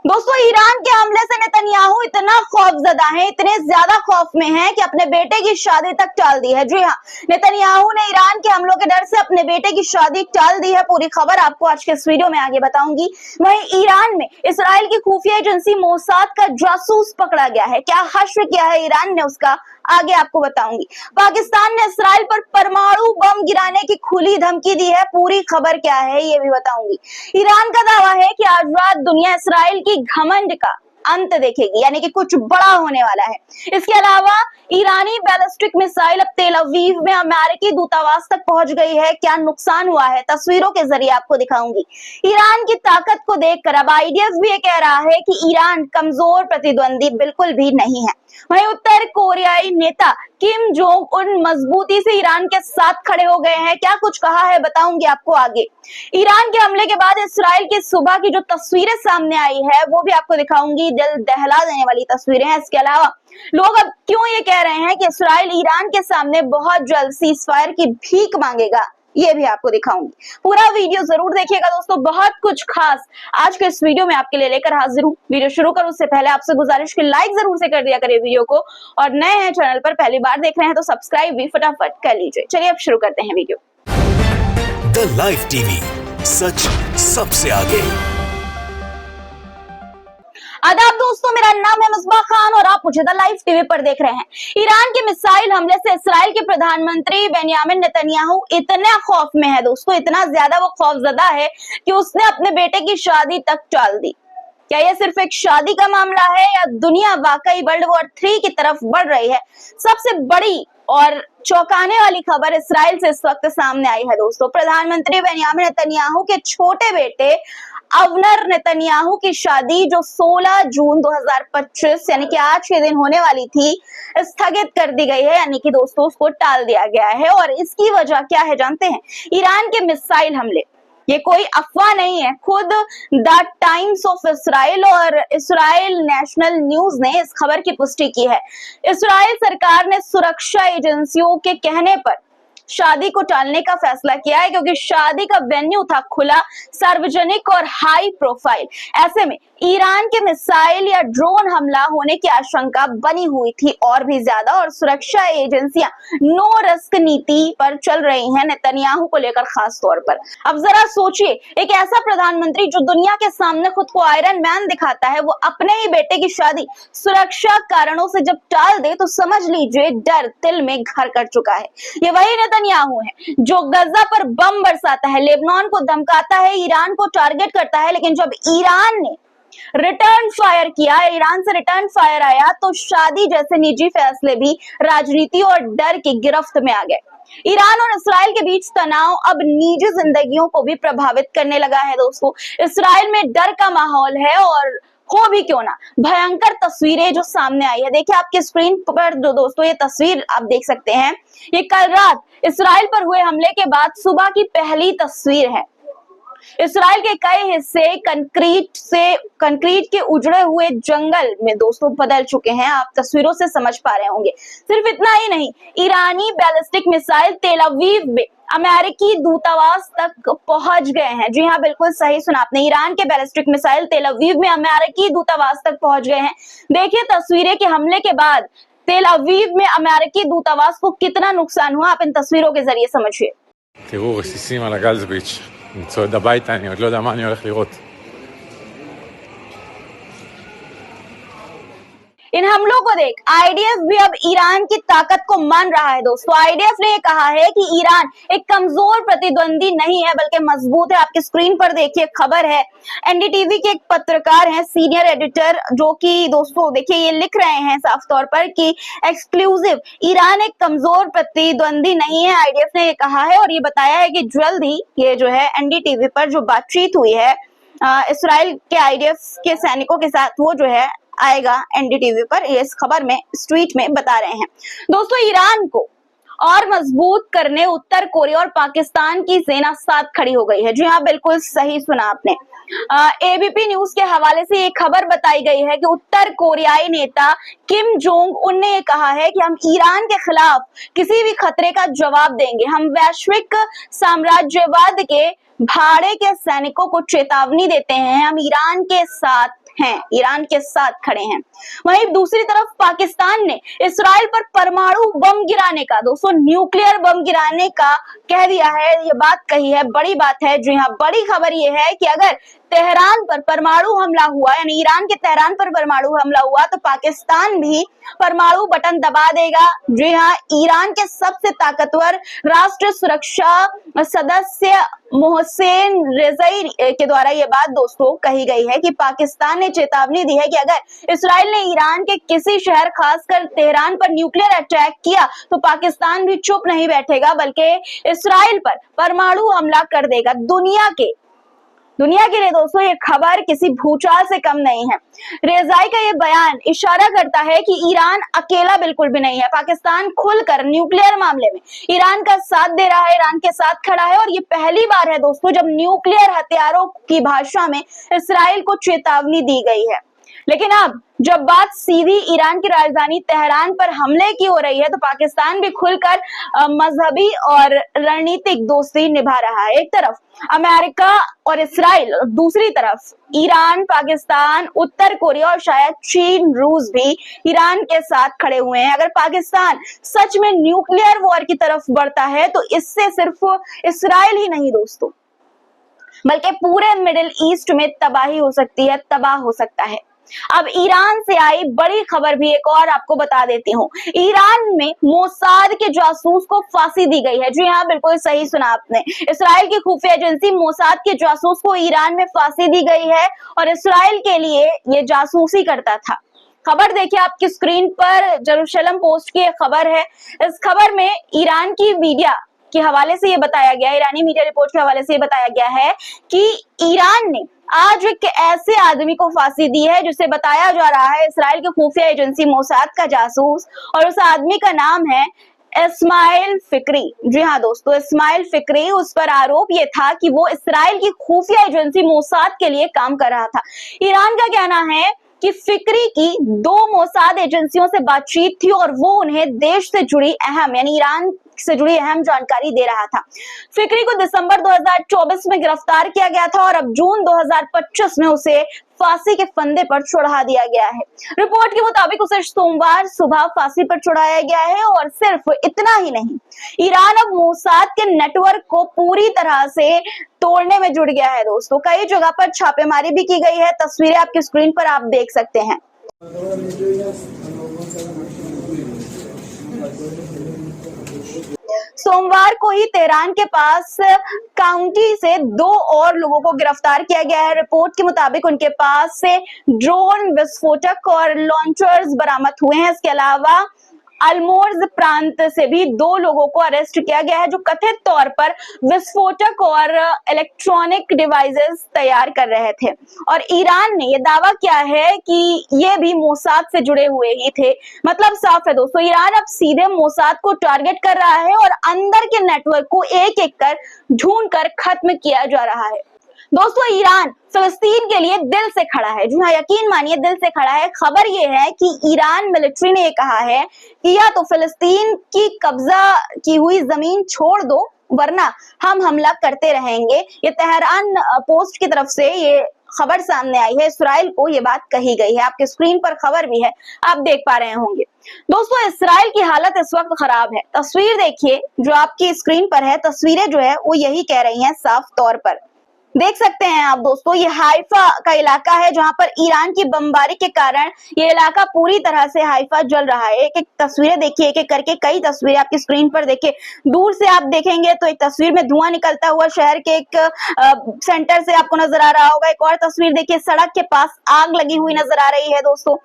दोस्तों, ईरान के हमले से नेतन्याहू इतना खौफजदा है, इतने ज्यादा खौफ में है कि अपने बेटे की शादी तक टाल दी है। जी हाँ, नेतन्याहू ने ईरान के हमलों के डर से अपने बेटे की शादी टाल दी है। पूरी खबर आपको आज के इस वीडियो में आगे बताऊंगी। वहीं ईरान में इसराइल की खुफिया एजेंसी मोसाद का जासूस पकड़ा गया है। क्या हश्र किया है ईरान ने, उसका आगे आपको बताऊंगी। पाकिस्तान ने इसराइल पर परमाणु बम गिराने की खुली धमकी दी है। पूरी खबर क्या है ये भी बताऊंगी। ईरान का दावा है कि आज रात दुनिया इसराइल की घमंड का अंत देखेगी, यानी कि कुछ बड़ा होने वाला है। इसके अलावा ईरानी बैलिस्टिक मिसाइल अब तेल अवीव में अमेरिकी दूतावास तक पहुंच गई है। क्या नुकसान हुआ है, तस्वीरों के जरिए आपको दिखाऊंगी। ईरान की ताकत को देखकर अब आईडीएफ भी ये कह रहा है कि ईरान कमजोर प्रतिद्वंदी बिल्कुल भी नहीं है। वहीं उत्तर कोरियाई नेता किम जोंग उन मजबूती से ईरान के साथ खड़े हो गए हैं। क्या कुछ कहा है बताऊंगी आपको आगे। ईरान के हमले के बाद इसराइल की सुबह की जो तस्वीरें सामने आई है वो भी आपको दिखाऊंगी। दिल दहला देने वाली तस्वीरें हैं। इसके अलावा लोग अब क्यों ये कह रहे हैं कि इसराइल ईरान के सामने बहुत जल्द सीजफायर की भीख मांगेगा, ये भी आपको दिखाऊंगी। पूरा वीडियो जरूर देखिएगा दोस्तों, बहुत कुछ खास आज के इस वीडियो में आपके लिए लेकर हाजिर हूँ। वीडियो शुरू करूं उससे पहले आपसे गुजारिश की लाइक जरूर से कर दिया करिए वीडियो को, और नए हैं चैनल पर पहली बार देख रहे हैं तो सब्सक्राइब भी फटाफट कर लीजिए। चलिए अब शुरू करते हैं वीडियो। द लाइव टीवी, सच सबसे आगे। आदाब दोस्तों, मेरा नाम है मुस्बा खान और आप मुझे द लाइव टीवी पर देख रहे हैं। ईरान के मिसाइल हमले से इसराइल के प्रधानमंत्री बेंयामिन नेतन्याहू इतना खौफ में है दोस्तों, इतना ज्यादा वो खौफजदा है कि उसने अपने बेटे की शादी तक टाल दी। क्या यह सिर्फ एक शादी का मामला है या दुनिया वाकई वर्ल्ड वॉर 3 की तरफ बढ़ रही है? सबसे बड़ी और चौंकाने वाली खबर इसराइल से इस वक्त सामने आई है दोस्तों। प्रधानमंत्री बेंयामिन नेतन्याहू के छोटे बेटे अवनर नेतन्याहू की शादी जो 16 जून 2025 यानी कि आज के दिन होने वाली थी, स्थगित कर दी गई है, यानी कि दोस्तों उसको टाल दिया गया है। और इसकी वजह क्या है जानते हैं? ईरान के मिसाइल हमले। ये कोई अफवाह नहीं है, खुद द टाइम्स ऑफ इसराइल और इसराइल नेशनल न्यूज ने इस खबर की पुष्टि की है। इसराइल सरकार ने सुरक्षा एजेंसियों के कहने पर शादी को टालने का फैसला किया है, क्योंकि शादी का वेन्यू था खुला, सार्वजनिक और हाई प्रोफाइल। ऐसे में ईरान के मिसाइल या ड्रोन हमला होने की आशंका बनी हुई थी और भी ज्यादा, और सुरक्षा एजेंसियां नो रिस्क नीति पर चल रही हैं नेतन्याहू को लेकर खास तौर पर। अब जरा सोचिए, एक ऐसा प्रधानमंत्री जो दुनिया के सामने खुद को आयरन मैन दिखाता है, वो अपने ही बेटे की शादी सुरक्षा कारणों से जब टाल दे तो समझ लीजिए डर दिल में घर कर चुका है। ये वही नेतन्याहू है जो गजा पर बम बरसाता है, लेबनान को धमकाता है, ईरान को टारगेट करता है, लेकिन जब ईरान ने रिटर्न फायर किया, ईरान से रिटर्न फायर आया, तो शादी जैसे निजी फैसले भी राजनीति और डर की गिरफ्त में आ गए। ईरान और इसराइल के बीच तनाव अब निजी जिंदगियों को भी प्रभावित करने लगा है दोस्तों। इसराइल में डर का माहौल है, और हो भी क्यों ना, भयंकर तस्वीरें जो सामने आई है, देखिए आपकी स्क्रीन पर जो दोस्तों ये तस्वीर आप देख सकते हैं, ये कल रात इसराइल पर हुए हमले के बाद सुबह की पहली तस्वीर है। इसराइल के कई हिस्से कंक्रीट के उजड़े हुए जंगल में दोस्तों बदल चुके हैं। आप तस्वीरों से समझ पा रहे होंगे। सिर्फ इतना ही नहीं, ईरानी बैलिस्टिक मिसाइल तेल अवीव में अमेरिकी दूतावास तक पहुंच गए हैं। जी हाँ, बिल्कुल सही सुना आपने, ईरान के बैलिस्टिक मिसाइल तेल अवीव में अमेरिकी दूतावास तक पहुंच गए हैं। देखिए तस्वीरें के हमले के बाद तेल अवीव में अमेरिकी दूतावास को कितना नुकसान हुआ, आप इन तस्वीरों के जरिए समझिए। תראו, רסיסים על הגלזביץ', אני צועד הביתה, אני עוד לא יודע מה אני הולך לראות. इन हमलों को देख आईडीएफ भी अब ईरान की ताकत को मान रहा है दोस्तों। आईडीएफ ने यह कहा है कि ईरान एक कमजोर प्रतिद्वंदी नहीं है बल्कि मजबूत है। आपकी स्क्रीन पर देखिए खबर है, एनडीटीवी के एक पत्रकार हैं, सीनियर एडिटर, जो कि दोस्तों देखिए ये लिख रहे हैं साफ तौर पर कि एक्सक्लूसिव, ईरान एक कमजोर प्रतिद्वंदी नहीं है, आईडीएफ ने ये कहा है। और ये बताया है कि जल्द ही ये जो है एनडीटीवी पर जो बातचीत हुई है इसराइल के आईडीएफ के सैनिकों के साथ, वो जो है आएगा एनडीटीवी पर। ये इस खबर में, इस ट्वीट में बता रहे हैं दोस्तों। ईरान को और मजबूत करने उत्तर कोरिया और पाकिस्तान की सेना साथ खड़ी हो गई है। जी हाँ, बिल्कुल सही सुना आपने। एबीपी न्यूज के हवाले से ये खबर बताई गई है कि उत्तर कोरियाई नेता किम जोंग उन ने कहा है कि हम ईरान के खिलाफ किसी भी खतरे का जवाब देंगे। हम वैश्विक साम्राज्यवाद के भाड़े के सैनिकों को चेतावनी देते हैं, हम ईरान के साथ हैं, ईरान के साथ खड़े हैं। वहीं दूसरी तरफ पाकिस्तान ने इस्राइल पर परमाणु बम गिराने का, दोस्तों न्यूक्लियर बम गिराने का कह दिया है, ये बात कही है, बड़ी बात है। जी हाँ, बड़ी खबर ये है कि अगर तेहरान पर परमाणु हमला हुआ, यानी ईरान के तेहरान पर परमाणु हमला हुआ, तो पाकिस्तान भी परमाणु बटन दबा देगा। जी हाँ, ईरान के सबसे ताकतवर राष्ट्रीय सुरक्षा सदस्य मोहसेन रेज़ई के द्वारा ये बात दोस्तों कही गई है कि पाकिस्तान ने चेतावनी दी है कि अगर इस्राइल ने ईरान के किसी शहर खासकर तेहरान पर न्यूक्लियर अटैक किया तो पाकिस्तान भी चुप नहीं बैठेगा, बल्कि इस्राइल पर परमाणु हमला कर देगा। दुनिया के लिए दोस्तों ये खबर किसी भूचाल से कम नहीं है। रेज़ाई का ये बयान इशारा करता है कि ईरान अकेला बिल्कुल भी नहीं है। पाकिस्तान खुलकर न्यूक्लियर मामले में ईरान का साथ दे रहा है, ईरान के साथ खड़ा है, और ये पहली बार है दोस्तों जब न्यूक्लियर हथियारों की भाषा में इस्राइल को चेतावनी दी गई है। लेकिन अब जब बात सीधी ईरान की राजधानी तेहरान पर हमले की हो रही है तो पाकिस्तान भी खुलकर मजहबी और रणनीतिक दोस्ती निभा रहा है। एक तरफ अमेरिका और इस्राइल, दूसरी तरफ ईरान, पाकिस्तान, उत्तर कोरिया और शायद चीन, रूस भी ईरान के साथ खड़े हुए हैं। अगर पाकिस्तान सच में न्यूक्लियर वॉर की तरफ बढ़ता है तो इससे सिर्फ इस्राइल ही नहीं दोस्तों, बल्कि पूरे मिडिल ईस्ट में तबाही हो सकती है, तबाह हो सकता है। अब ईरान से आई बड़ी खबर भी एक और आपको बता देती हूँ। ईरान में मोसाद के जासूस को फांसी दी गई है। जी हाँ, बिल्कुल सही सुना आपने। इस्राइल की खुफिया एजेंसी मोसाद के जासूस को ईरान में फांसी दी गई है और इस्राइल के लिए ये जासूसी करता था। खबर देखिए आपकी स्क्रीन पर, जेरूशलम पोस्ट की खबर है। इस खबर में ईरान की मीडिया के हवाले से ये बताया गया, ईरानी मीडिया रिपोर्ट के हवाले से ये बताया गया है कि ईरान ने आज एक ऐसे आदमी को फांसी दी है जिसे बताया जा रहा है इस्राइल की खुफिया एजेंसी मोसाद का जासूस, और उस आदमी का नाम है इस्माइल फिक्री। जी हाँ दोस्तों, इस्माइल फिक्री। उस पर आरोप ये था कि वो इस्राइल की खुफिया एजेंसी मोसाद के लिए काम कर रहा था। ईरान का कहना है कि फिक्री की 2 मोसाद एजेंसियों से बातचीत थी और वो उन्हें देश से जुड़ी अहम, यानी ईरान से जुड़ी अहम जानकारी दे रहा था। फिक्री को दिसंबर 2024 में गिरफ्तार किया गया था और अब जून 2025 में उसे फांसी के फंदे पर चढ़ा दिया गया है। रिपोर्ट के मुताबिक उसे सोमवार सुबह फांसी पर चढ़ाया गया है और सिर्फ इतना ही नहीं, ईरान अब मोसाद के नेटवर्क को पूरी तरह से तोड़ने में जुट गया है दोस्तों। कई जगह पर छापेमारी भी की गई है। तस्वीरें आपकी स्क्रीन पर आप देख सकते हैं। सोमवार को ही तेहरान के पास काउंटी से 2 और लोगों को गिरफ्तार किया गया है। रिपोर्ट के मुताबिक उनके पास से ड्रोन, विस्फोटक और लॉन्चर्स बरामद हुए हैं। इसके अलावा अल्मोर्ज प्रांत से भी 2 लोगों को अरेस्ट किया गया है जो कथित तौर पर विस्फोटक और इलेक्ट्रॉनिक डिवाइसेस तैयार कर रहे थे, और ईरान ने यह दावा किया है कि ये भी मोसाद से जुड़े हुए ही थे। मतलब साफ है दोस्तों, ईरान अब सीधे मोसाद को टारगेट कर रहा है और अंदर के नेटवर्क को एक एक कर ढूंढ कर खत्म किया जा रहा है। दोस्तों, ईरान फिलिस्तीन के लिए दिल से खड़ा है। जी हाँ, यकीन मानिए, दिल से खड़ा है। खबर ये है कि ईरान मिलिट्री ने कहा है कि या तो फिलिस्तीन की कब्जा की हुई जमीन छोड़ दो वरना हम हमला करते रहेंगे। ये तेहरान पोस्ट की तरफ से ये खबर सामने आई है। इस्राइल को ये बात कही गई है। आपके स्क्रीन पर खबर भी है, आप देख पा रहे होंगे। दोस्तों, इस्राइल की हालत इस वक्त खराब है। तस्वीर देखिए जो आपकी स्क्रीन पर है, तस्वीरें जो है वो यही कह रही हैं साफ तौर पर। देख सकते हैं आप दोस्तों, ये हाइफा का इलाका है जहां पर ईरान की बमबारी के कारण ये इलाका पूरी तरह से हाइफा जल रहा है। एक एक तस्वीरें देखिए, एक एक करके कई तस्वीरें आपकी स्क्रीन पर देखिए। दूर से आप देखेंगे तो एक तस्वीर में धुआं निकलता हुआ शहर के एक सेंटर से आपको नजर आ रहा होगा। एक और तस्वीर देखिए, सड़क के पास आग लगी हुई नजर आ रही है। दोस्तों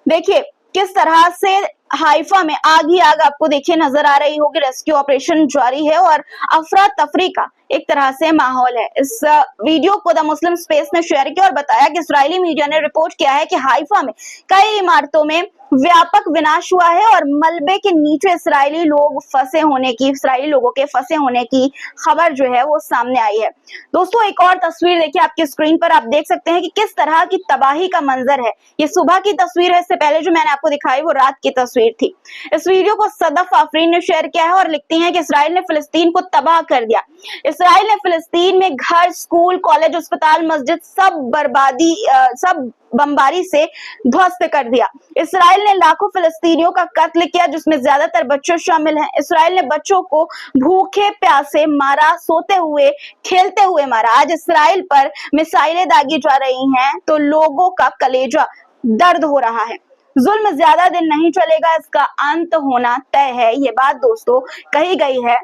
देखिए किस तरह से हाइफा में आग ही आग आपको देखिए नजर आ रही होगी। रेस्क्यू ऑपरेशन जारी है और अफरा तफरी का एक तरह से माहौल है। इस वीडियो को द मुस्लिम स्पेस ने शेयर किया और बताया कि इस्राएली मीडिया ने रिपोर्ट किया है कि हाइफा में कई इमारतों में व्यापक विनाश हुआ है और मलबे के नीचे इस्राएली लोगों के फंसे होने की खबर जो है वो सामने आई है। दोस्तों एक और तस्वीर देखिए आपकी स्क्रीन पर, आप देख सकते हैं कि किस तरह की तबाही का मंजर है। ये सुबह की तस्वीर है, इससे पहले जो मैंने आपको दिखाई वो रात की तस्वीर थी। इस वीडियो को सदफ आफरीन ने शेयर किया है और लिखती हैं कि इसराइल ने फिलिस्तीन को तबाह कर दिया। इसराइल ने फिलिस्तीन में घर, स्कूल, कॉलेज, अस्पताल, मस्जिद सब बमबारी से ध्वस्त कर दिया। इसराइल ने लाखों फिलिस्तीनियों का कत्ल किया, जिसमें ज्यादातर बच्चे शामिल हैं। इसराइल ने बच्चों को भूखे प्यासे मारा, सोते हुए, खेलते हुए मारा। आज इसराइल पर मिसाइलें दागी जा रही हैं तो लोगों का कलेजा दर्द हो रहा है। जुल्म ज्यादा दिन नहीं चलेगा, इसका अंत होना तय है। ये बात दोस्तों कही गई है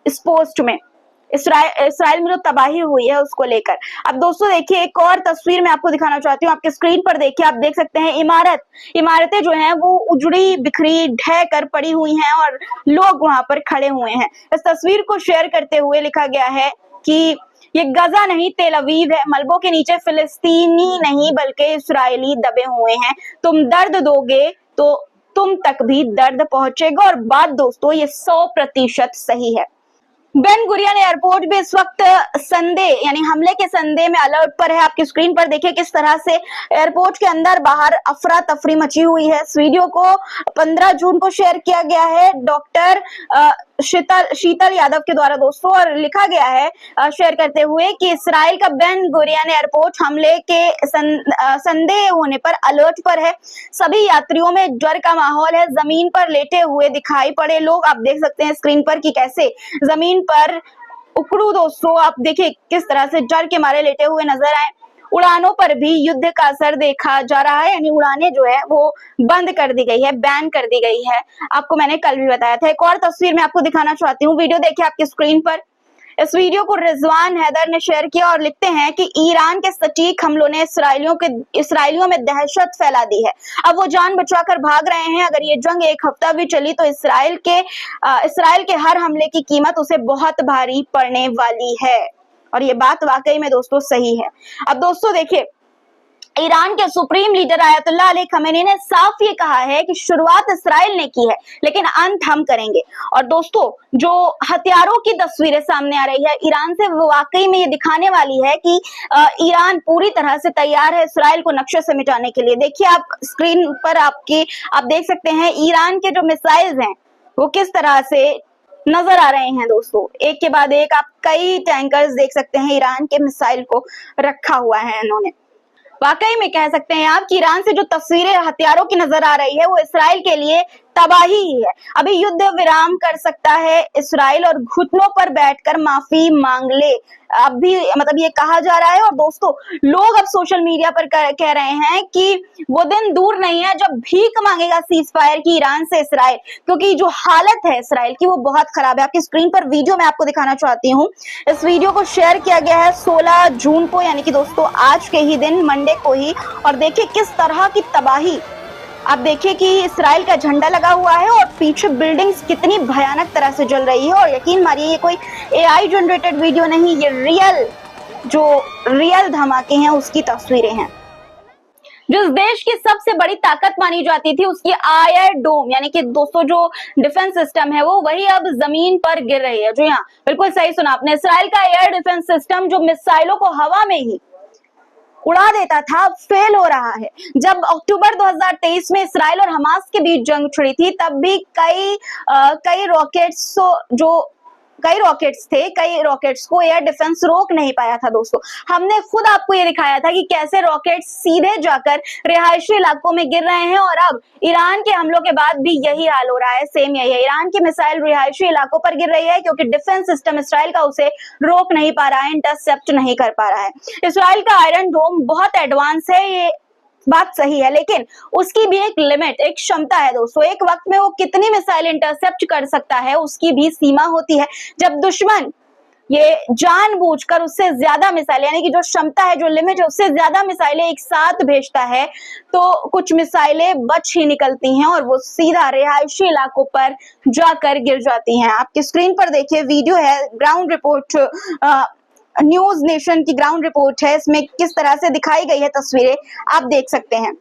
इस पोस्ट में, इसराइल में जो तबाही हुई है उसको लेकर। अब दोस्तों देखिए एक और तस्वीर मैं आपको दिखाना चाहती हूँ, आपके स्क्रीन पर देखिए, आप देख सकते हैं इमारतें जो हैं वो उजड़ी बिखरी ढह कर पड़ी हुई हैं और लोग वहां पर खड़े हुए हैं। इस तस्वीर को शेयर करते हुए लिखा गया है कि ये गजा नहीं तेल अवीव है, मलबों के नीचे फिलिस्तीनी नहीं बल्कि इसराइली दबे हुए हैं। तुम दर्द दोगे तो तुम तक भी दर्द पहुंचेगा। और बात दोस्तों ये 100% सही है। बेन गुरियन एयरपोर्ट भी इस वक्त संदेह यानी हमले के संदेह में अलर्ट पर है। आपकी स्क्रीन पर देखिए किस तरह से एयरपोर्ट के अंदर बाहर अफरा तफरी मची हुई है। इस वीडियो को 15 जून को शेयर किया गया है डॉक्टर शीतल यादव के द्वारा दोस्तों, और लिखा गया है शेयर करते हुए कि इसराइल का बेन गुरियन एयरपोर्ट हमले के संदेह होने पर अलर्ट पर है। सभी यात्रियों में डर का माहौल है। जमीन पर लेटे हुए दिखाई पड़े लोग, आप देख सकते हैं स्क्रीन पर कि कैसे जमीन पर उकड़ू दोस्तों, आप देखिए किस तरह से डर के मारे लेटे हुए नजर आए। उड़ानों पर भी युद्ध का असर देखा जा रहा है, यानी उड़ानें जो है वो बंद कर दी गई है, बैन कर दी गई है। आपको मैंने कल भी बताया था। एक और तस्वीर मैं आपको दिखाना चाहती हूँ, वीडियो देखिए आपकी स्क्रीन पर। इस वीडियो को रिजवान हैदर ने शेयर किया और लिखते हैं कि ईरान के सटीक हमलों ने इसराइलियों में दहशत फैला दी है। अब वो जान बचाकर भाग रहे हैं। अगर ये जंग एक हफ्ता भी चली तो इसराइल के हर हमले की कीमत उसे बहुत भारी पड़ने वाली है। और ये बात वाकई में दोस्तों सही है। अब दोस्तों देखिए ईरान के supreme leader Ayatollah Ali Khamenei ने साफ ये कहा है कि शुरुआत इसराइल ने की है लेकिन अंत हम करेंगे। और दोस्तों जो हथियारों की तस्वीरें सामने आ रही है ईरान से, वो वाकई में ये दिखाने वाली है कि ईरान पूरी तरह से तैयार है इसराइल को नक्शे से मिटाने के लिए। देखिए आप स्क्रीन पर आप देख सकते हैं ईरान के जो मिसाइल्स हैं वो किस तरह से नजर आ रहे हैं दोस्तों। एक के बाद एक आप कई टैंकर्स देख सकते हैं ईरान के मिसाइल को रखा हुआ है इन्होंने। वाकई में कह सकते हैं आप कि ईरान से जो तस्वीरें हथियारों की नजर आ रही है वो इसराइल के लिए तबाही ही है। अभी युद्ध विराम कर सकता है इसराइल और घुटनों पर बैठकर माफी मांग ले, अब भी मतलब ये कहा जा रहा है। और दोस्तों लोग अब सोशल मीडिया पर कह रहे हैं कि वो दिन दूर नहीं है जब भीख मांगेगा सीज फायर की ईरान से इसराइल, क्योंकि जो हालत है इसराइल की वो बहुत खराब है। आपकी स्क्रीन पर वीडियो मैं आपको दिखाना चाहती हूँ। इस वीडियो को शेयर किया गया है 16 जून को, यानी कि दोस्तों आज के ही दिन, मंडे को ही। और देखिए किस तरह की तबाही, आप देखिए कि इसराइल का झंडा लगा हुआ है और पीछे बिल्डिंग्स कितनी भयानक तरह से जल रही है। और यकीन मानिए ये कोई एआई जनरेटेड वीडियो नहीं, ये रियल धमाके हैं उसकी तस्वीरें हैं। जिस देश की सबसे बड़ी ताकत मानी जाती थी उसकी आयरन डोम यानी कि दोस्तों जो डिफेंस सिस्टम है वो वही अब जमीन पर गिर रही है। जो यहाँ बिल्कुल सही सुना आपने, इसराइल का एयर डिफेंस सिस्टम जो मिसाइलों को हवा में ही उड़ा देता था फेल हो रहा है। जब अक्टूबर 2023 में इसराइल और हमास के बीच जंग छिड़ी थी तब भी कई रॉकेट्स को एयर डिफेंस रोक नहीं पाया था दोस्तों। हमने खुद आपको ये दिखाया था कि कैसे रॉकेट्स सीधे जाकर रिहायशी इलाकों में गिर रहे हैं। और अब ईरान के हमलों के बाद भी यही हाल हो रहा है, सेम यही है। ईरान की मिसाइल रिहायशी इलाकों पर गिर रही है क्योंकि डिफेंस सिस्टम इसराइल का उसे रोक नहीं पा रहा है, इंटरसेप्ट नहीं कर पा रहा है। इसराइल का आयरन डोम बहुत एडवांस है, ये बात सही है, लेकिन उसकी भी एक लिमिट, एक क्षमता है दोस्तों। एक वक्त में वो कितनी मिसाइल इंटरसेप्ट कर सकता है उसकी भी सीमा होती है। जब दुश्मन ये जानबूझकर उससे ज्यादा मिसाइल यानी कि जो क्षमता है, जो लिमिट है, उससे ज्यादा मिसाइलें एक साथ भेजता है तो कुछ मिसाइलें बच ही निकलती हैं और वो सीधा रिहायशी इलाकों पर जाकर गिर जाती हैं। आपकी स्क्रीन पर देखिए वीडियो है, ग्राउंड रिपोर्ट, न्यूज नेशन की ग्राउंड रिपोर्ट है, इसमें किस तरह से दिखाई गई है तस्वीरें आप देख सकते हैं।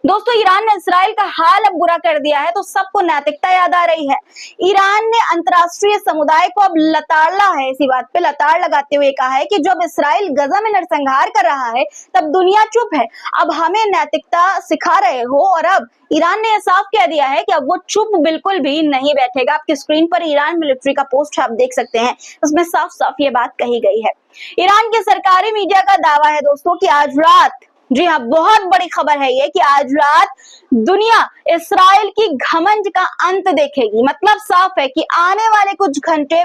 दोस्तों ईरान ने इसराइल का हाल अब बुरा कर दिया है तो सबको नैतिकता याद आ रही है। ईरान ने अंतर्राष्ट्रीय समुदाय को अब लताड़ना है, इसी बात पे लताड़ लगाते हुए कहा है कि जब इसराइल गजा में नरसंहार कर रहा है तब दुनिया चुप है, अब हमें नैतिकता सिखा रहे हो। और अब ईरान ने साफ कह दिया है कि अब वो चुप बिल्कुल भी नहीं बैठेगा। आपकी स्क्रीन पर ईरान मिलिट्री का पोस्ट आप देख सकते हैं, उसमें साफ साफ ये बात कही गई है। ईरान के सरकारी मीडिया का दावा है दोस्तों कि आज रात, जी हाँ बहुत बड़ी खबर है ये, कि आज रात दुनिया इसराइल की घमंड का अंत देखेगी। मतलब साफ है कि आने वाले कुछ घंटे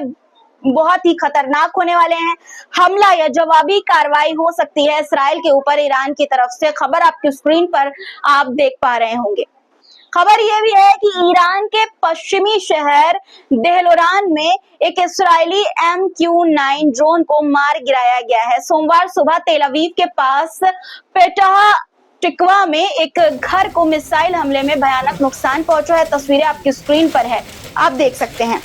बहुत ही खतरनाक होने वाले हैं। हमला या जवाबी कार्रवाई हो सकती है इसराइल के ऊपर ईरान की तरफ से। खबर आपकी स्क्रीन पर आप देख पा रहे होंगे। खबर यह भी है कि ईरान के पश्चिमी शहर देहलोरान में एक इस्राएली MQ-9 ड्रोन को मार गिराया गया है। सोमवार सुबह तेल अवीव के पास पेटाह टिकवा में एक घर को मिसाइल हमले में भयानक नुकसान पहुंचा है। तस्वीरें आपकी स्क्रीन पर है, आप देख सकते हैं।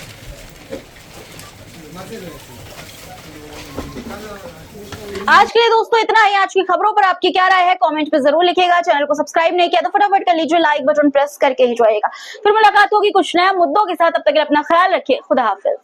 आज के लिए दोस्तों इतना ही। आज की खबरों पर आपकी क्या राय है कमेंट पे जरूर लिखिएगा। चैनल को सब्सक्राइब नहीं किया तो फटाफट कर लीजिए, लाइक बटन प्रेस करके ही जाइएगा। फिर मुलाकात होगी कुछ नया मुद्दों के साथ, तब तक अपना ख्याल रखिए। खुदा हाफिज।